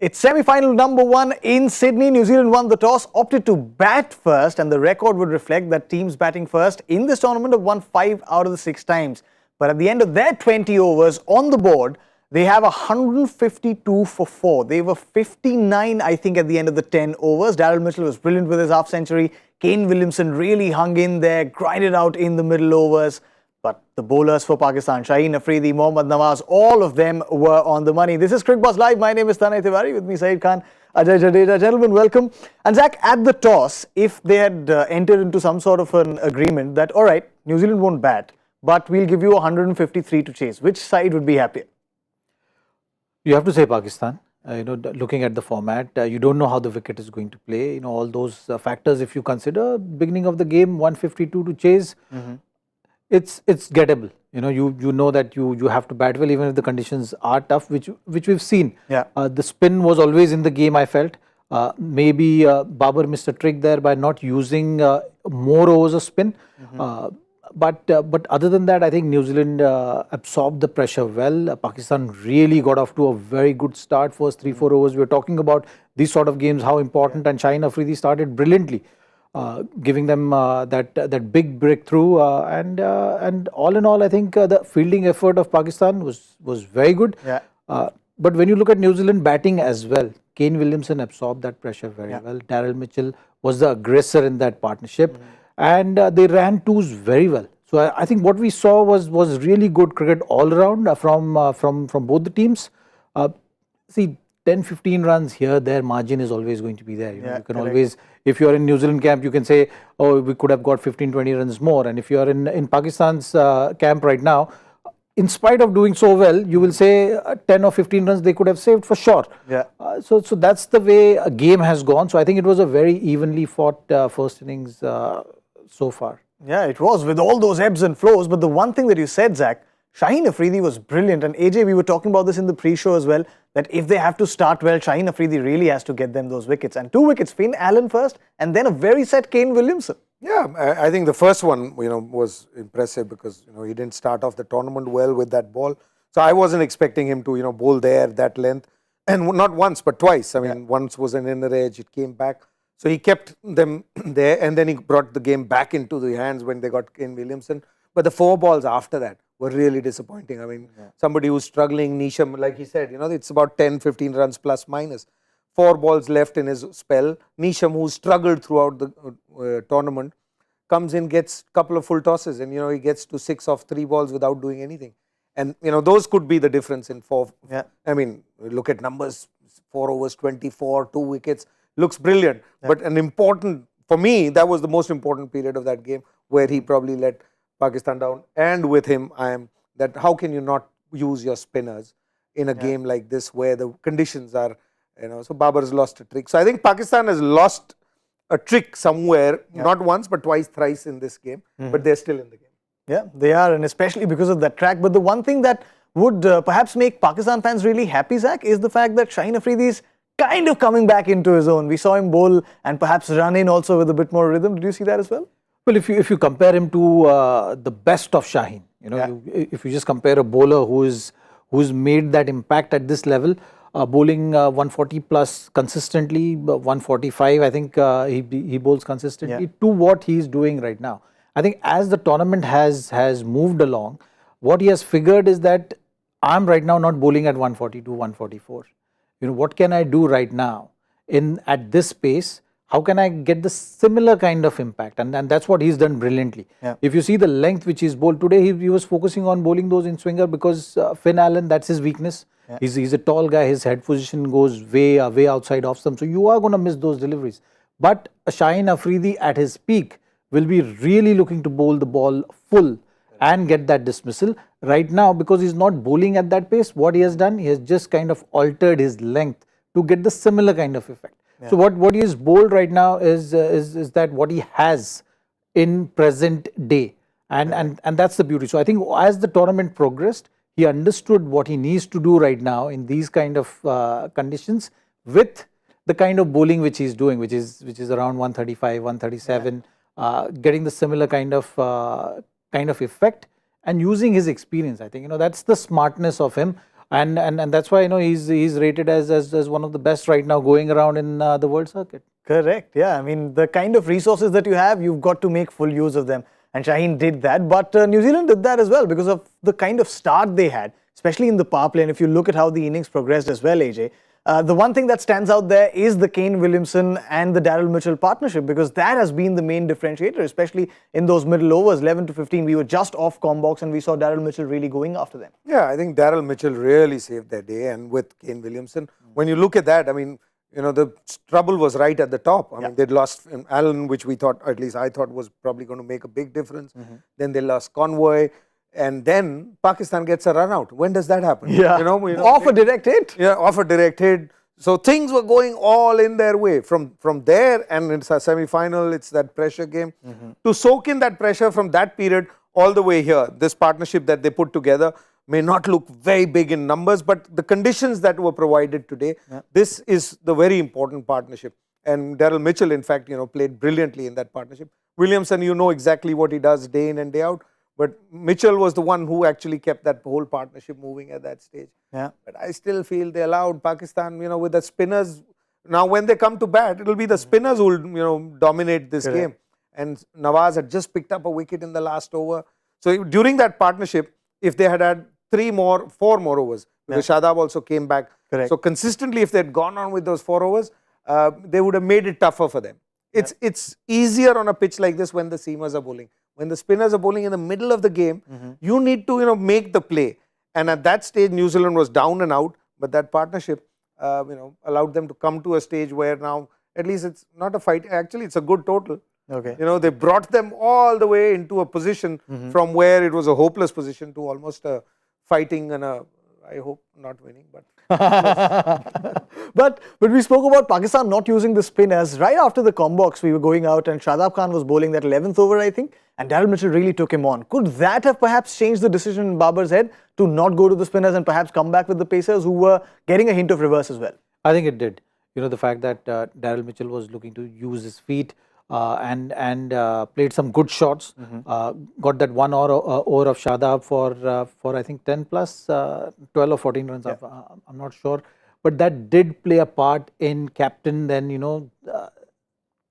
It's semi-final number 1 in Sydney. New Zealand won the toss, opted to bat first, and the record would reflect that teams batting first in this tournament have won 5 out of the 6 times. But at the end of their 20 overs on the board, they have 152 for 4. They were 59, I think, at the end of the 10 overs. Daryl Mitchell was brilliant with his half-century. Kane Williamson really hung in there, grinded out in the middle overs. But the bowlers for Pakistan, Shaheen Afridi, Mohammad Nawaz, all of them were on the money. This is Cricbuzz Live. My name is Tanay Tiwari. With me, Zaheer Khan, Ajay Jadeja. Gentlemen, welcome. And Zach, at the toss, if they had entered into some sort of an agreement that, all right, New Zealand won't bat, but we'll give you 153 to chase, which side would be happier? You have to say Pakistan. Looking at the format, you don't know how the wicket is going to play. All those factors, if you consider beginning of the game, 152 to chase. It's gettable. You know that you have to bat well even if the conditions are tough, which we've seen. Yeah. The spin was always in the game, I felt. Maybe Babar missed a trick there by not using more overs of spin. But other than that, I think New Zealand absorbed the pressure well. Pakistan really got off to a very good start. First 3-4 overs, we were talking about these sort of games, how important, and Shaheen Afridi started brilliantly. Giving them that big breakthrough, and all in all, I think the fielding effort of Pakistan was very good. Yeah. But when you look at New Zealand batting as well, Kane Williamson absorbed that pressure very well. Daryl Mitchell was the aggressor in that partnership, and they ran twos very well. So I think what we saw was really good cricket all around from both the teams. See, 10-15 runs here, their margin is always going to be there. You can always, if you're in New Zealand camp, you can say, oh, we could have got 15-20 runs more. And if you're in Pakistan's camp right now, in spite of doing so well, you will say 10 or 15 runs they could have saved for sure. Yeah. So that's the way a game has gone. So I think it was a very evenly fought first innings so far. Yeah, it was, with all those ebbs and flows. But the one thing that you said, Zach, Shaheen Afridi was brilliant. And AJ, we were talking about this in the pre-show as well, that if they have to start well, Shaheen Afridi really has to get them those wickets. And 2 wickets, Finn Allen first, and then a very set Kane Williamson. Yeah, I think the first one, was impressive because, he didn't start off the tournament well with that ball. So I wasn't expecting him to, bowl there, that length. And not once, but twice. I mean, once was an inner edge, it came back. So he kept them there, and then he brought the game back into the hands when they got Kane Williamson. But the 4 balls after that were really disappointing. I mean, somebody who's struggling, Nisham, like he said, it's about 10-15 runs plus minus. 4 balls left in his spell. Nisham, who struggled throughout the tournament, comes in, gets a couple of full tosses, and he gets to 6 off 3 balls without doing anything. And those could be the difference in 4. Yeah. I mean, look at numbers: 4 overs, 24, 2 wickets. Looks brilliant. Yeah. But for me, that was the most important period of that game, where he probably let Pakistan down. And with him, how can you not use your spinners in a game like this where the conditions are, so Babar's lost a trick. So I think Pakistan has lost a trick somewhere, not once, but twice, thrice in this game, but they're still in the game. Yeah, they are, and especially because of that track. But the one thing that would perhaps make Pakistan fans really happy, Zach, is the fact that Shaheen Afridi is kind of coming back into his own. We saw him bowl and perhaps run in also with a bit more rhythm. Did you see that as well? Well, if you compare him to the best of Shaheen, if you just compare a bowler who's made that impact at this level, bowling 140 plus consistently, 145, I think he bowls consistently, to what he's doing right now. I think as the tournament has moved along, what he has figured is that I'm right now not bowling at 142, 144. What can I do right now at this pace? How can I get the similar kind of impact? And that's what he's done brilliantly. Yeah. If you see the length which he's bowled today, he was focusing on bowling those in swinger because Finn Allen, that's his weakness. Yeah. He's a tall guy. His head position goes way outside off stump. So you are going to miss those deliveries. But Shaheen Afridi at his peak will be really looking to bowl the ball full and get that dismissal. Right now, because he's not bowling at that pace, what he has done, he has just kind of altered his length to get the similar kind of effect. Yeah. So what he is bowled right now is that what he has in present day, and that's the beauty. So I think as the tournament progressed, he understood what he needs to do right now in these kind of conditions with the kind of bowling which he's doing, which is around 135, 137, getting the similar kind of effect and using his experience. I think that's the smartness of him. and that's why he's rated as one of the best right now going around in the world circuit. Correct. Yeah. I mean, the kind of resources that you have, you've got to make full use of them. And Shaheen did that. But New Zealand did that as well because of the kind of start they had, especially in the power play. And if you look at how the innings progressed as well, AJ, the one thing that stands out there is the Kane Williamson and the Daryl Mitchell partnership, because that has been the main differentiator, especially in those middle overs, 11 to 15. We were just off Combox and we saw Daryl Mitchell really going after them. Yeah, I think Daryl Mitchell really saved their day, and with Kane Williamson. When you look at that, I mean, the trouble was right at the top. I mean, they'd lost Allen, which we thought, at least I thought, was probably going to make a big difference. Then they lost Convoy. And then Pakistan gets a run out. When does that happen? Yeah. Off a direct hit. Yeah, off a direct hit. So things were going all in their way. From there, and it's a semi-final, it's that pressure game. To soak in that pressure from that period all the way here, this partnership that they put together may not look very big in numbers, but the conditions that were provided today, this is the very important partnership. And Daryl Mitchell, in fact, played brilliantly in that partnership. Williamson, exactly what he does day in and day out. But Mitchell was the one who actually kept that whole partnership moving at that stage. Yeah. But I still feel they allowed Pakistan, with the spinners. Now, when they come to bat, it will be the spinners who will, dominate this game. And Nawaz had just picked up a wicket in the last over. So during that partnership, if they had 4 more overs, because Shadab also came back. Correct. So consistently, if they had gone on with those 4 overs, they would have made it tougher for them. It's easier on a pitch like this when the seamers are bowling. When the spinners are bowling in the middle of the game, you need to make the play. And at that stage, New Zealand was down and out. But that partnership, allowed them to come to a stage where now at least it's not a fight. Actually, it's a good total. Okay. They brought them all the way into a position from where it was a hopeless position to almost a fighting and I hope not winning, but. But we spoke about Pakistan not using the spinners. Right after the Combox, we were going out and Shadab Khan was bowling that 11th over, I think, and Daryl Mitchell really took him on. Could that have perhaps changed the decision in Babar's head to not go to the spinners and perhaps come back with the pacers who were getting a hint of reverse as well? I think it did. The fact that Daryl Mitchell was looking to use his feet and played some good shots, got that 1 over of Shadab for I think 10 plus 12 or 14 runs. I'm not sure, but that did play a part in captain then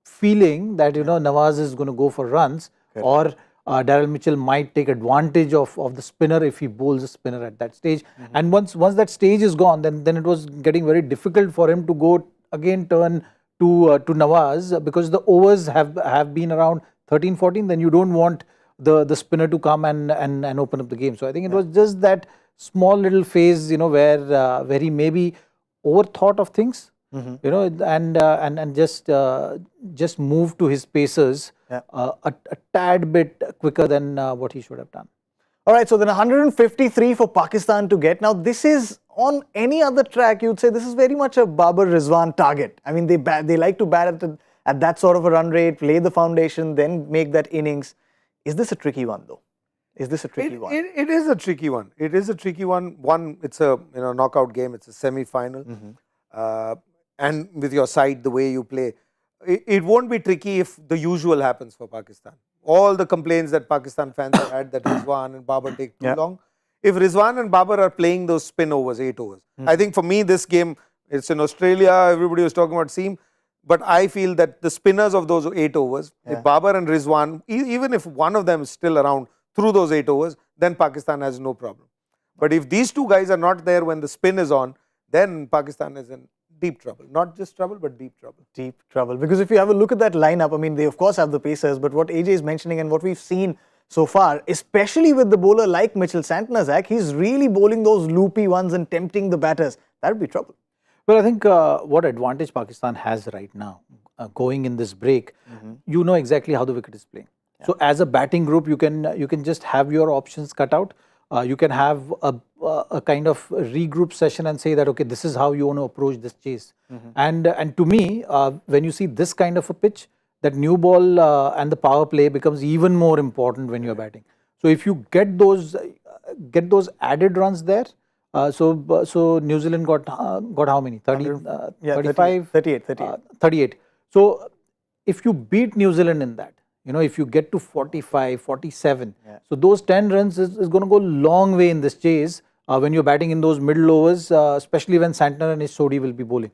feeling that Nawaz is going to go for runs, or Daryl Mitchell might take advantage of the spinner if he bowls a spinner at that stage. And once that stage is gone, then it was getting very difficult for him to go again turn to Nawaz, because the overs have been around 13, 14. Then you don't want the spinner to come and open up the game. So I think it was just that small little phase, where he maybe overthought of things, and just moved to his pacers a tad bit quicker than what he should have done. All right, so then 153 for Pakistan to get. Now, this is on any other track, you'd say this is very much a Babar Rizwan target. I mean, they like to bat at that sort of a run rate, lay the foundation, then make that innings. Is this a tricky one, though? Is this a tricky one? It is a tricky one. It is a tricky one. One, it's a knockout game. It's a semi-final. And with your side, the way you play, it won't be tricky if the usual happens for Pakistan. All the complaints that Pakistan fans have had that Rizwan and Babar take too long. If Rizwan and Babar are playing those spin overs, 8 overs, I think for me this game, it's in Australia, everybody was talking about seam, but I feel that the spinners of those 8 overs, if Babar and Rizwan, even if one of them is still around through those 8 overs, then Pakistan has no problem. But if these two guys are not there when the spin is on, then Pakistan is in deep trouble. Not just trouble, but deep trouble. Deep trouble. Because if you have a look at that lineup, I mean, they of course have the pacers, but what AJ is mentioning and what we've seen so far, especially with the bowler like Mitchell Santner, Zach, he's really bowling those loopy ones and tempting the batters. That would be trouble. Well, I think what advantage Pakistan has right now, going in this break, you know exactly how the wicket is playing. So as a batting group, you can just have your options cut out. You can have a kind of regroup session and say that, okay, this is how you want to approach this chase. And to me, when you see this kind of a pitch, that new ball and the power play becomes even more important when you're batting. So if you get those added runs there, so New Zealand got how many? 35? 38. So if you beat New Zealand in that, if you get to 45, 47, so those 10 runs is going to go a long way in this chase when you're batting in those middle overs, especially when Santner and his Sodi will be bowling.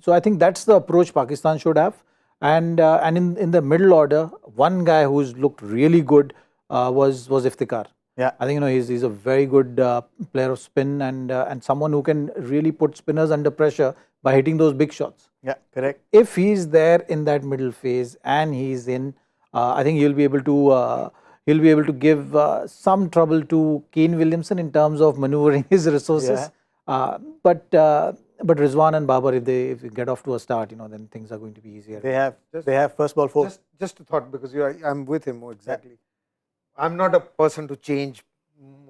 So I think that's the approach Pakistan should have. And in the middle order, one guy who's looked really good was Iftikhar. Yeah. I think he's a very good player of spin and someone who can really put spinners under pressure by hitting those big shots. Yeah, correct. If he's there in that middle phase and he's in, I think he'll be able to give some trouble to Kane Williamson in terms of maneuvering his resources. Yeah. But Rizwan and Babar, if they get off to a start, then things are going to be easier. They have first ball 4. Just a thought, because I'm with him exactly. Yeah. I'm not a person to change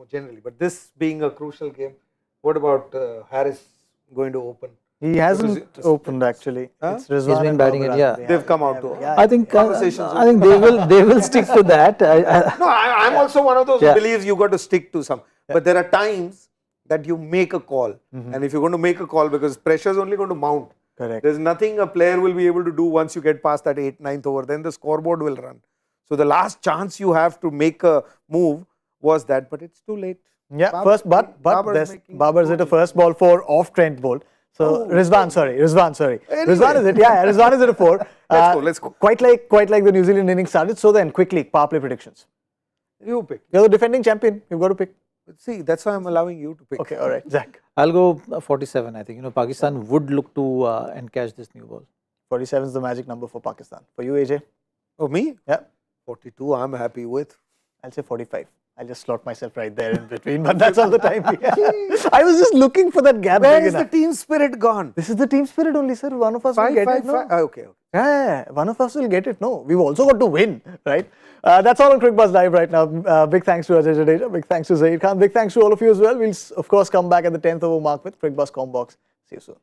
generally, but this being a crucial game, what about Harris going to open? He hasn't opened actually. Huh? It's Rizwan He's been and batting Babar it, yeah. They've come out to. Yeah. I think they will stick to that. No, I'm also one of those who believes you got to stick to some. But there are times that you make a call, and if you're going to make a call, because pressure is only going to mount. Correct. There's nothing a player will be able to do once you get past that 8th, 9th over. Then the scoreboard will run. So the last chance you have to make a move was that, but it's too late. Yeah, Babar's hit a first ball 4 off Trent ball. So Rizwan, sorry. Anyway. Rizwan is it? Yeah, Rizwan is it a 4. Let's go. Quite like the New Zealand innings started. So then, quickly, power play predictions. You pick. You're the defending champion. You've got to pick. See, that's why I'm allowing you to pick. Okay, all right, Zach. I'll go 47. I think Pakistan would look to encash this new ball. 47 is the magic number for Pakistan. For you, AJ? Oh, me? Yeah. 42, I'm happy with. I'll say 45. I'll just slot myself right there in between, but that's all the time we have. I was just looking for that gap. Where is the team spirit gone? This is the team spirit only, sir. One of us will get it. No? Okay. Yeah, one of us will get it. No, we've also got to win, right? That's all on Cricbuzz Live right now. Big thanks to Ajay Jadeja. Big thanks to Zaheer Khan. Big thanks to all of you as well. We'll, of course, come back at the 10th over mark with Cricbuzz Combox. See you soon.